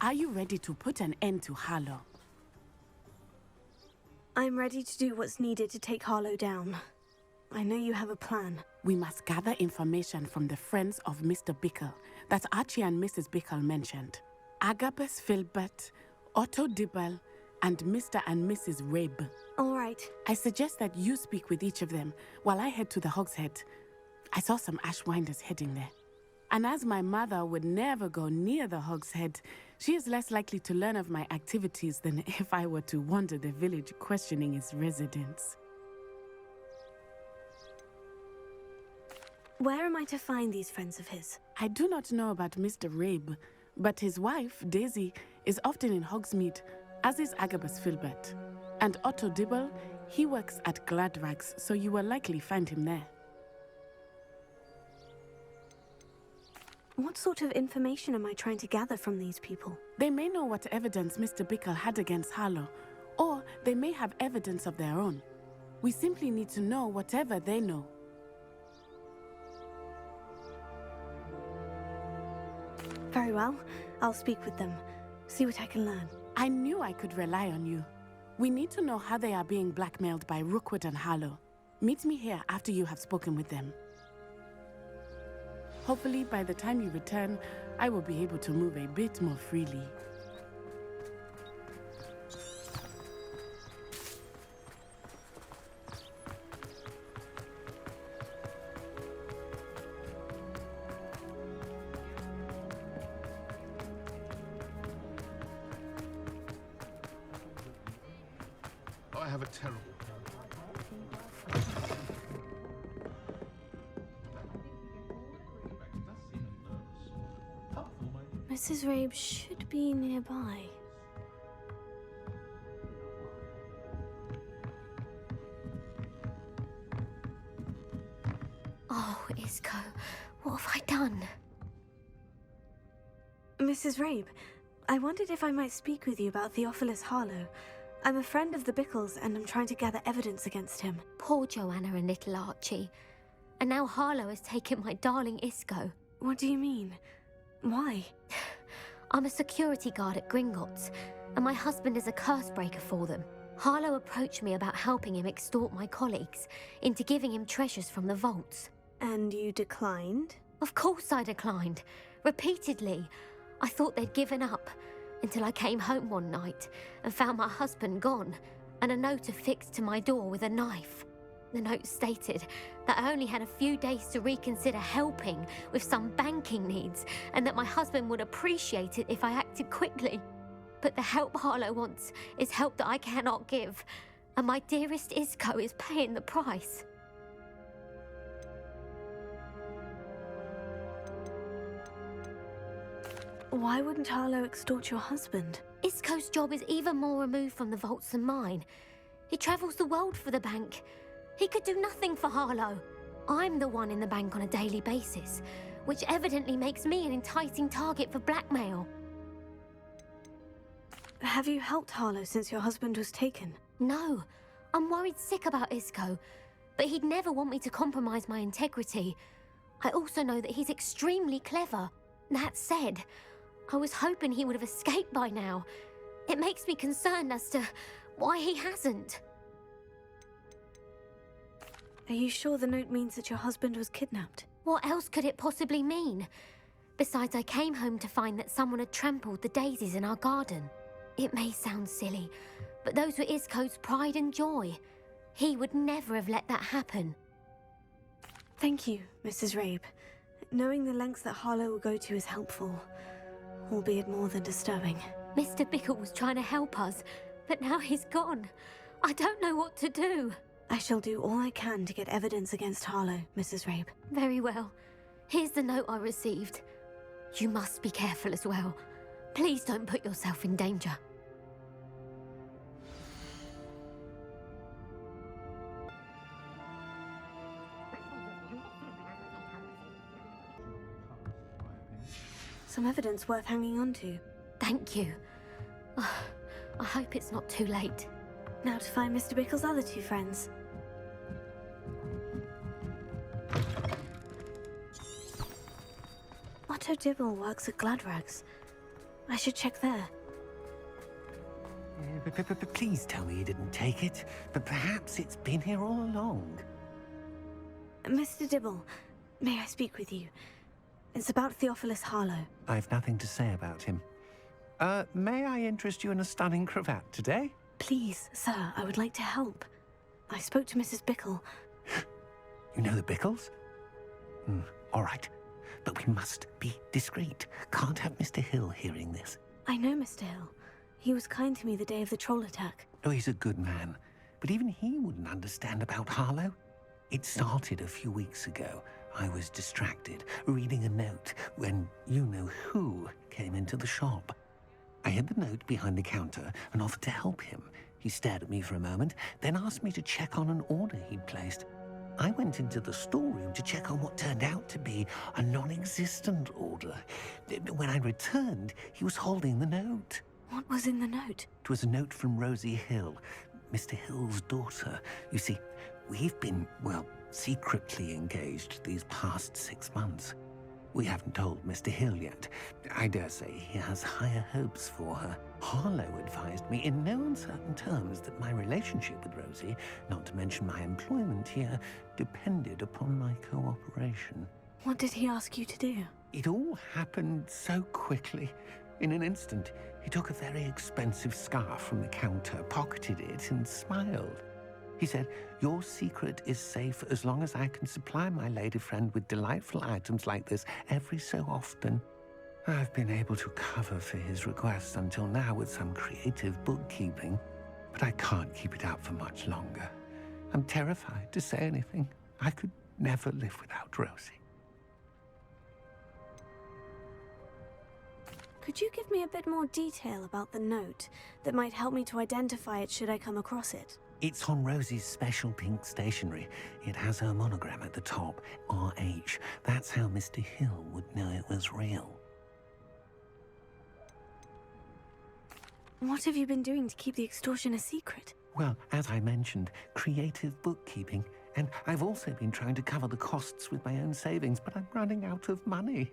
Are you ready to put an end to Harlow? I'm ready to do what's needed to take Harlow down. I know you have a plan. We must gather information from the friends of Mr. Bickle that Archie and Mrs. Bickle mentioned. Agabus Filbert, Otto Dibble, and Mr. and Mrs. Rabe. All right. I suggest that you speak with each of them while I head to the Hogshead. I saw some Ashwinders heading there. And as my mother would never go near the Hogshead, she is less likely to learn of my activities than if I were to wander the village questioning its residents. Where am I to find these friends of his? I do not know about Mr. Rabe, but his wife, Daisy, is often in Hogsmeade, as is Agabus Filbert. And Otto Dibble, he works at Gladrags, so you will likely find him there. What sort of information am I trying to gather from these people? They may know what evidence Mr. Bickle had against Harlow, or they may have evidence of their own. We simply need to know whatever they know. Very well. I'll speak with them. See what I can learn. I knew I could rely on you. We need to know how they are being blackmailed by Rookwood and Harlow. Meet me here after you have spoken with them. Hopefully, by the time you return, I will be able to move a bit more freely. I have a terrible Mrs. Rabe should be nearby. Oh, Isco, what have I done? Mrs. Rabe, I wondered if I might speak with you about Theophilus Harlow. I'm a friend of the Bickles and I'm trying to gather evidence against him. Poor Joanna and little Archie. And now Harlow has taken my darling Isco. What do you mean? Why? I'm a security guard at Gringotts, and my husband is a curse breaker for them. Harlow approached me about helping him extort my colleagues into giving him treasures from the vaults. And you declined? Of course I declined. Repeatedly. I thought they'd given up, until I came home one night and found my husband gone, and a note affixed to my door with a knife. The note stated that I only had a few days to reconsider helping with some banking needs, and that my husband would appreciate it if I acted quickly. But the help Harlow wants is help that I cannot give, and my dearest Isco is paying the price. Why wouldn't Harlow extort your husband? Isco's job is even more removed from the vaults than mine. He travels the world for the bank. He could do nothing for Harlow. I'm the one in the bank on a daily basis, which evidently makes me an enticing target for blackmail. Have you helped Harlow since your husband was taken? No, I'm worried sick about Isco, but he'd never want me to compromise my integrity. I also know that he's extremely clever. That said, I was hoping he would have escaped by now. It makes me concerned as to why he hasn't. Are you sure the note means that your husband was kidnapped? What else could it possibly mean? Besides, I came home to find that someone had trampled the daisies in our garden. It may sound silly, but those were Isco's pride and joy. He would never have let that happen. Thank you, Mrs. Rabe. Knowing the lengths that Harlow will go to is helpful, albeit more than disturbing. Mr. Bickle was trying to help us, but now he's gone. I don't know what to do. I shall do all I can to get evidence against Harlow, Mrs. Rabe. Very well. Here's the note I received. You must be careful as well. Please don't put yourself in danger. Some evidence worth hanging on to. Thank you. Oh, I hope it's not too late. Now to find Mr. Bickle's other two friends. Otto Dibble works at Gladrags. I should check there. Please tell me you didn't take it. But perhaps it's been here all along. Mr. Dibble, may I speak with you? It's about Theophilus Harlow. I've nothing to say about him. May I interest you in a stunning cravat today? Please, sir, I would like to help. I spoke to Mrs. Bickle. You know the Bickles? All right. But we must be discreet. Can't have Mr. Hill hearing this. I know Mr. Hill. He was kind to me the day of the troll attack. Oh, he's a good man. But even he wouldn't understand about Harlow. It started a few weeks ago. I was distracted, reading a note, when you-know-who came into the shop. I hid the note behind the counter and offered to help him. He stared at me for a moment, then asked me to check on an order he'd placed. I went into the storeroom to check on what turned out to be a non-existent order. When I returned, he was holding the note. What was in the note? It was a note from Rosie Hill, Mr. Hill's daughter. You see, we've been, well, secretly engaged these past 6 months. We haven't told Mr. Hill yet. I dare say he has higher hopes for her. Harlow advised me in no uncertain terms that my relationship with Rosie, not to mention my employment here, depended upon my cooperation. What did he ask you to do? It all happened so quickly. In an instant, he took a very expensive scarf from the counter, pocketed it, and smiled. He said, "Your secret is safe as long as I can supply my lady friend with delightful items like this every so often." I've been able to cover for his request until now with some creative bookkeeping, but I can't keep it up for much longer. I'm terrified to say anything. I could never live without Rosie. Could you give me a bit more detail about the note that might help me to identify it should I come across it? It's on Rosie's special pink stationery. It has her monogram at the top, RH. That's how Mr. Hill would know it was real. What have you been doing to keep the extortion a secret? Well, as I mentioned, creative bookkeeping. And I've also been trying to cover the costs with my own savings, but I'm running out of money.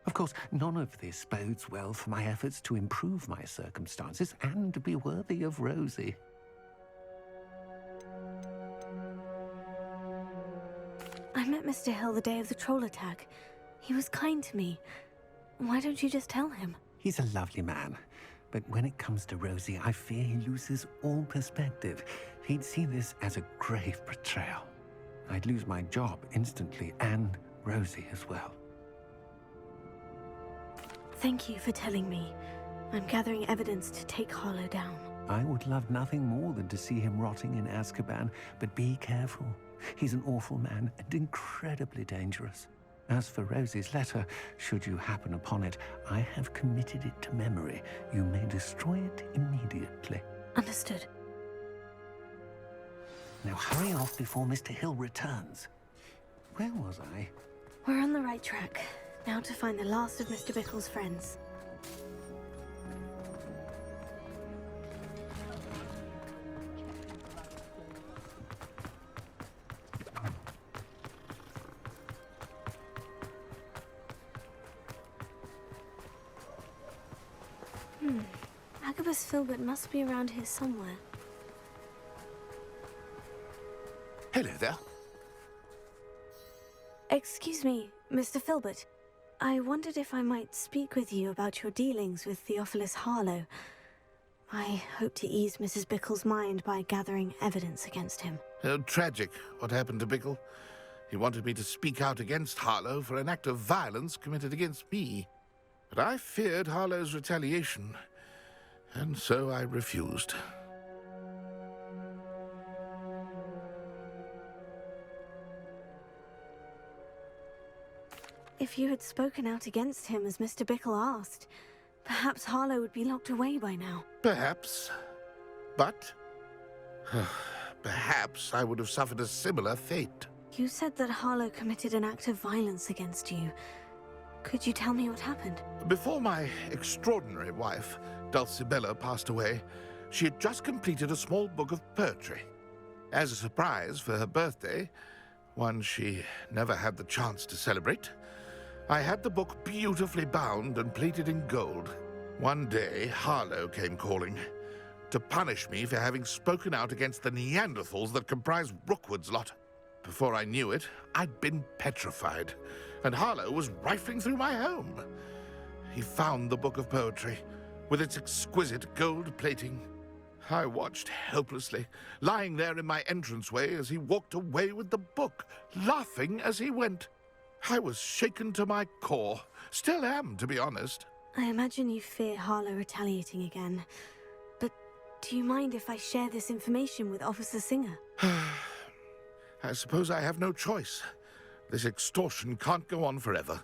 Of course, none of this bodes well for my efforts to improve my circumstances and to be worthy of Rosie. I met Mr. Hill the day of the troll attack. He was kind to me. Why don't you just tell him? He's a lovely man. But when it comes to Rosie, I fear he loses all perspective. He'd see this as a grave betrayal. I'd lose my job instantly, and Rosie as well. Thank you for telling me. I'm gathering evidence to take Harlow down. I would love nothing more than to see him rotting in Azkaban, but be careful. He's an awful man and incredibly dangerous. As for Rosie's letter, should you happen upon it, I have committed it to memory. You may destroy it immediately. Understood. Now hurry off before Mr. Hill returns. Where was I? We're on the right track. Now to find the last of Mr. Bickle's friends. Agabus Filbert must be around here somewhere. Hello there. Excuse me, Mr. Filbert. I wondered if I might speak with you about your dealings with Theophilus Harlow. I hope to ease Mrs. Bickle's mind by gathering evidence against him. Tragic, what happened to Bickle. He wanted me to speak out against Harlow for an act of violence committed against me. But I feared Harlow's retaliation, and so I refused. If you had spoken out against him as Mr. Bickle asked, perhaps Harlow would be locked away by now. Perhaps. But perhaps I would have suffered a similar fate. You said that Harlow committed an act of violence against you. Could you tell me what happened? Before my extraordinary wife, Dulcibella, passed away, she had just completed a small book of poetry. As a surprise for her birthday, one she never had the chance to celebrate, I had the book beautifully bound and plated in gold. One day, Harlow came calling to punish me for having spoken out against the Neanderthals that comprise Rookwood's lot. Before I knew it, I'd been petrified, and Harlow was rifling through my home. He found the book of poetry, with its exquisite gold plating. I watched helplessly, lying there in my entranceway as he walked away with the book, laughing as he went. I was shaken to my core. Still am, to be honest. I imagine you fear Harlow retaliating again. But do you mind if I share this information with Officer Singer? I suppose I have no choice. This extortion can't go on forever.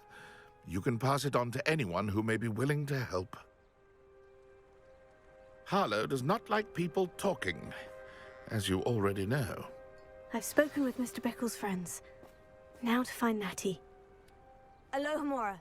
You can pass it on to anyone who may be willing to help. Harlow does not like people talking, as you already know. I've spoken with Mr. Bickle's friends. Now to find Natty. Alohomora.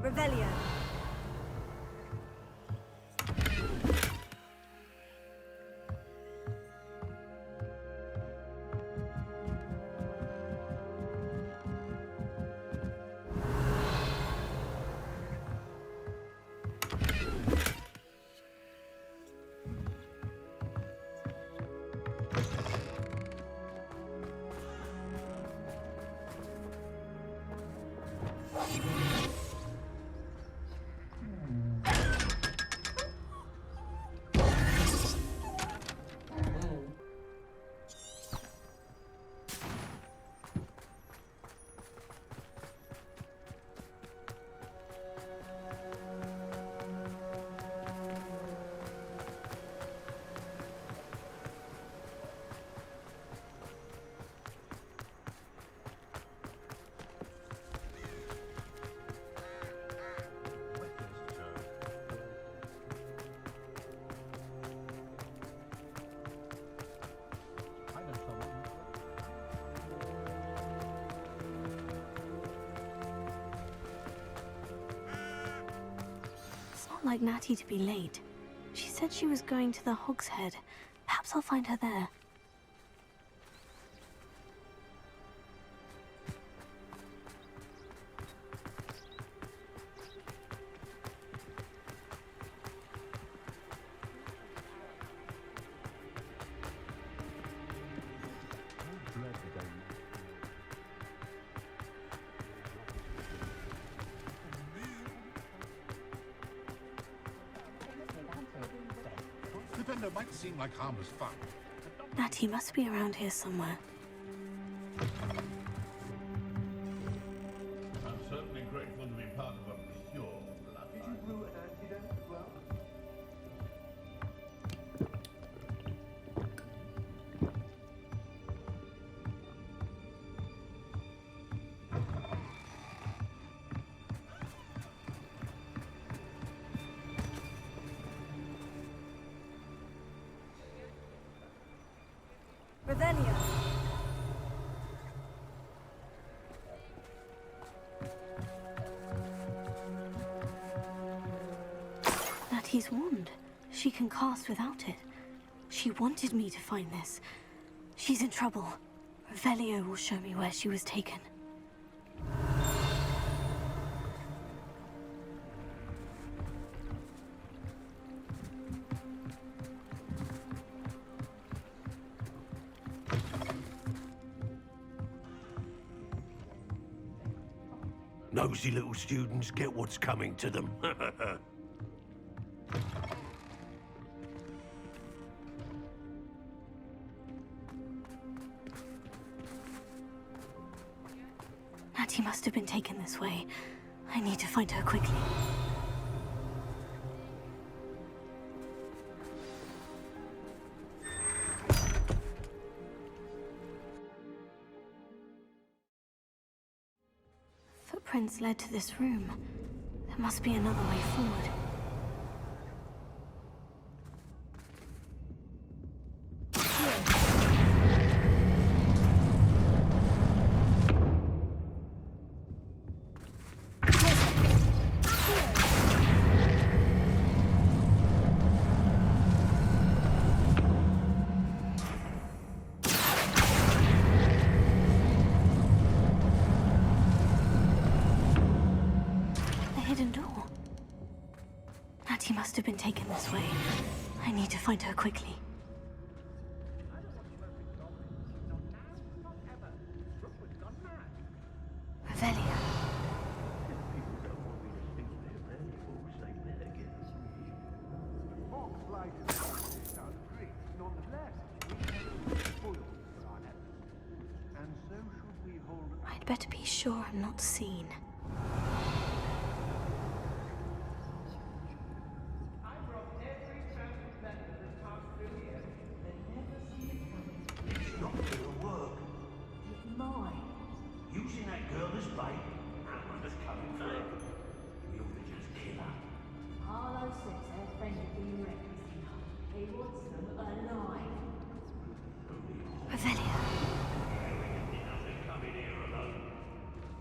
Revelio. Like Natty to be late. She said she was going to the Hogshead. Perhaps I'll find her there. Defender might seem like harmless fun. Natty must be around here somewhere. I'm certainly grateful to be part of a pure bloodline. Did you brew an antidote as well? Revelio. Natty's wand. She can cast without it. She wanted me to find this. She's in trouble. Revelio will show me where she was taken. Nosy little students get what's coming to them. Natty must have been taken this way. I need to find her quickly. footprints led to this room. There must be another way forward. Natty must have been taken this way. I need to find her quickly. Revelia. I'd better be sure I'm not seen.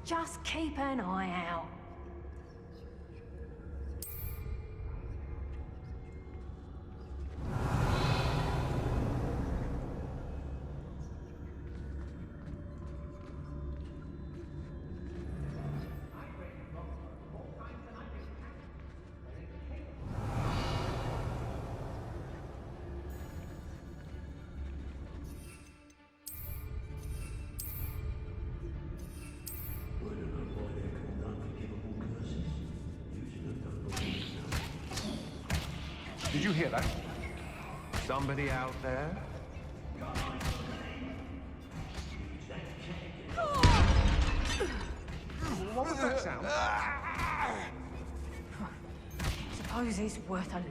Just keep an eye out. Did you hear that? Somebody out there? What was that sound? Suppose it's worth a look.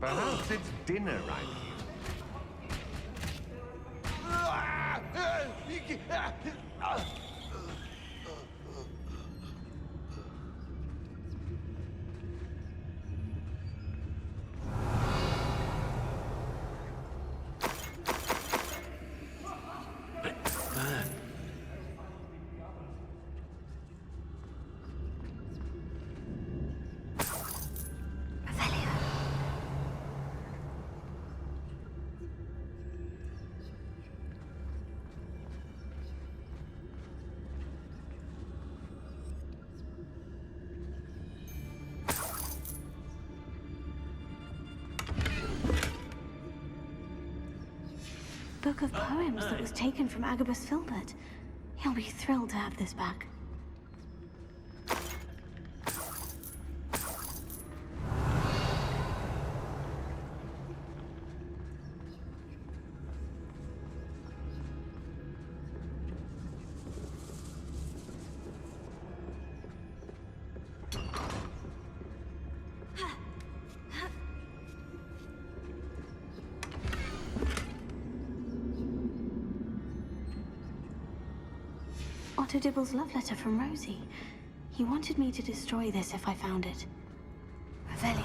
Perhaps it's dinner right here. Book of poems that was taken from Agabus Filbert. He'll be thrilled to have this back. Otto Dibble's love letter from Rosie. He wanted me to destroy this if I found it. Revelia.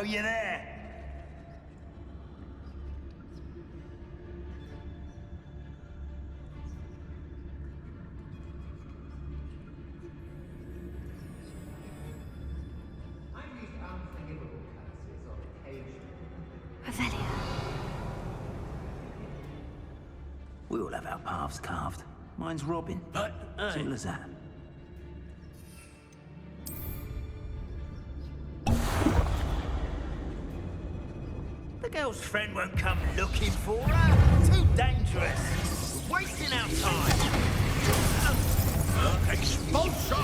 know you're there. Revelio. We all have our paths carved. Mine's Robin. Simple as that. The girl's friend won't come looking for her. Too dangerous. We're wasting our time. Expulsion!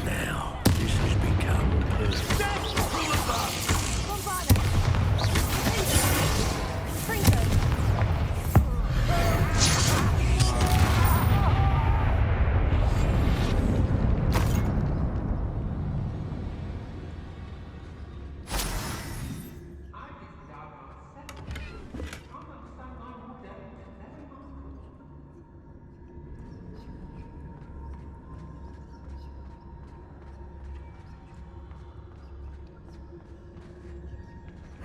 Now, this has become personal.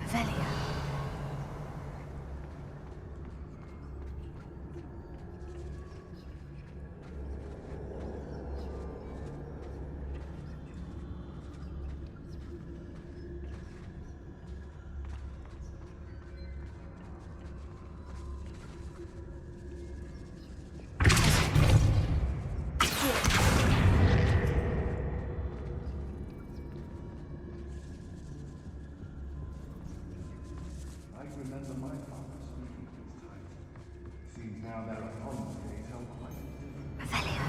Revelio. I remember my father speaking of these times. Seems now they're upon us, they tell quite different. Revelio.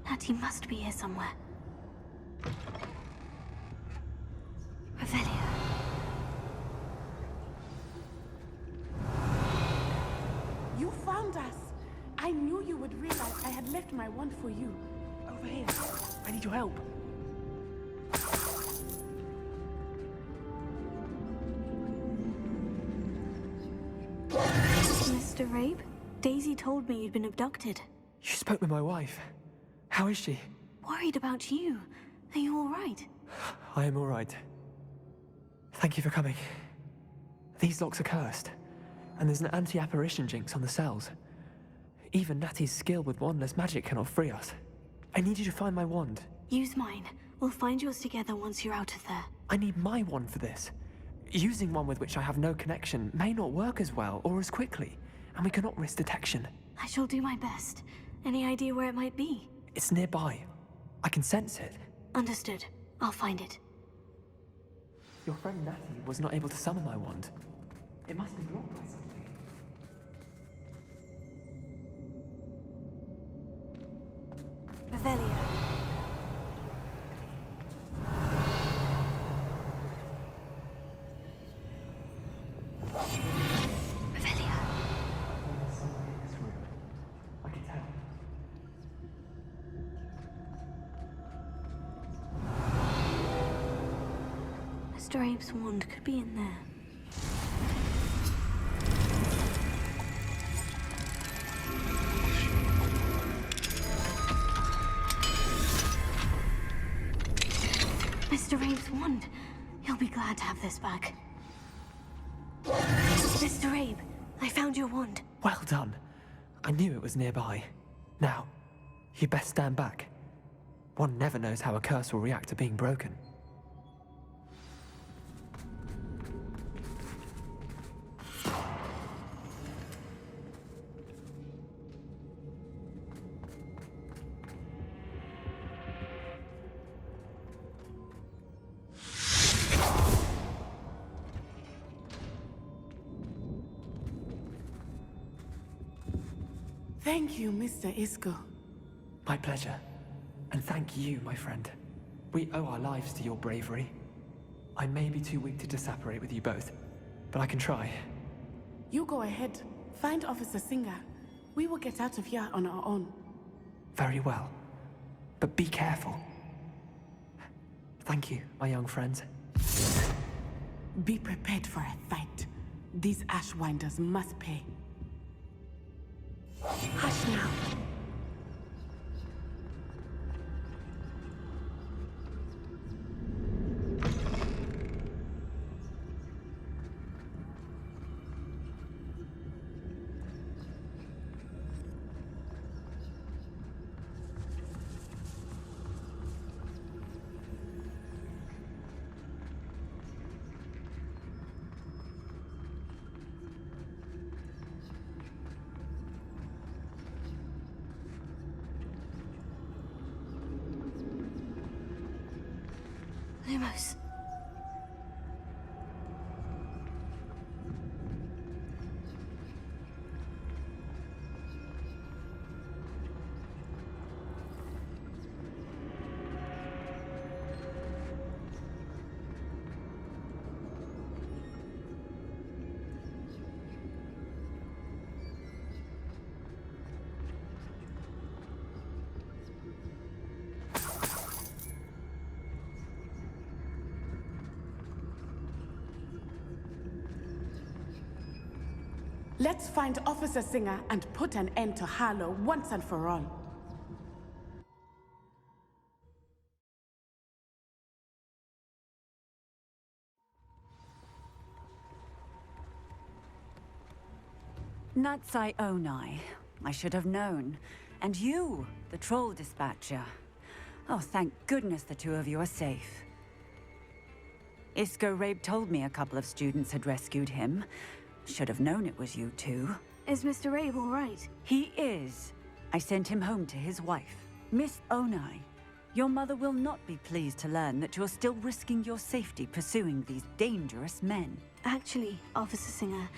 Natty must be here somewhere. Revelio. You found us. I knew you would realize I had left my wand for you. Over here. I need your help. Mr. Rabe, Daisy told me you'd been abducted. You spoke with my wife. How is she? Worried about you. Are you all right? I am all right. Thank you for coming. These locks are cursed, and there's an anti-apparition jinx on the cells. Even Natty's skill with wandless magic cannot free us. I need you to find my wand. Use mine. We'll find yours together once you're out of there. I need my wand for this. Using one with which I have no connection may not work as well or as quickly, and we cannot risk detection. I shall do my best. Any idea where it might be? It's nearby. I can sense it. Understood. I'll find it. Your friend Natty was not able to summon my wand. It must be blocked by something. Revelio. Revelio. There's something in this room. I can tell. Mr. Abe's wand could be in there. Mr. Abe's wand. He'll be glad to have this back. Mr. Abe, I found your wand. Well done. I knew it was nearby. Now, you best stand back. One never knows how a curse will react to being broken. Thank you, Mr. Isco. My pleasure. And thank you, my friend. We owe our lives to your bravery. I may be too weak to disapparate with you both, but I can try. You go ahead. Find Officer Singer. We will get out of here on our own. Very well. But be careful. Thank you, my young friends. Be prepared for a fight. These Ashwinders must pay. Hush now. Lumos. Let's find Officer Singer and put an end to Harlow once and for all. Natsai Onai. I should have known. And you, the troll dispatcher. Oh, thank goodness the two of you are safe. Isco Rabe told me a couple of students had rescued him. Should have known it was you two. Is Mr. Rabe all right? He is. I sent him home to his wife. Miss Onai, your mother will not be pleased to learn that you're still risking your safety pursuing these dangerous men. Actually, Officer Singer,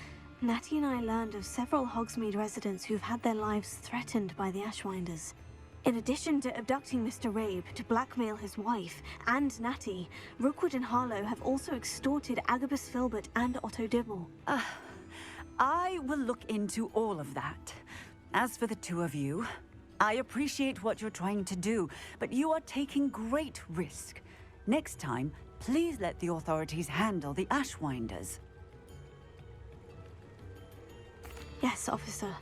Natty and I learned of several Hogsmeade residents who've had their lives threatened by the Ashwinders. In addition to abducting Mr. Rabe to blackmail his wife and Natty, Rookwood and Harlow have also extorted Agabus Filbert and Otto Dibble. I will look into all of that. As for the two of you, I appreciate what you're trying to do, but you are taking great risk. Next time, please let the authorities handle the Ashwinders. Yes, officer.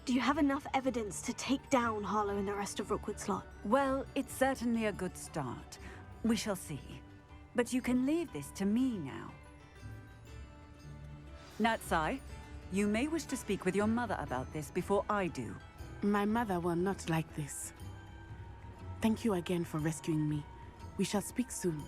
Do you have enough evidence to take down Harlow and the rest of Rookwood's lot? Well, it's certainly a good start. We shall see. But you can leave this to me now. Natsai, you may wish to speak with your mother about this before I do. My mother will not like this. Thank you again for rescuing me. We shall speak soon.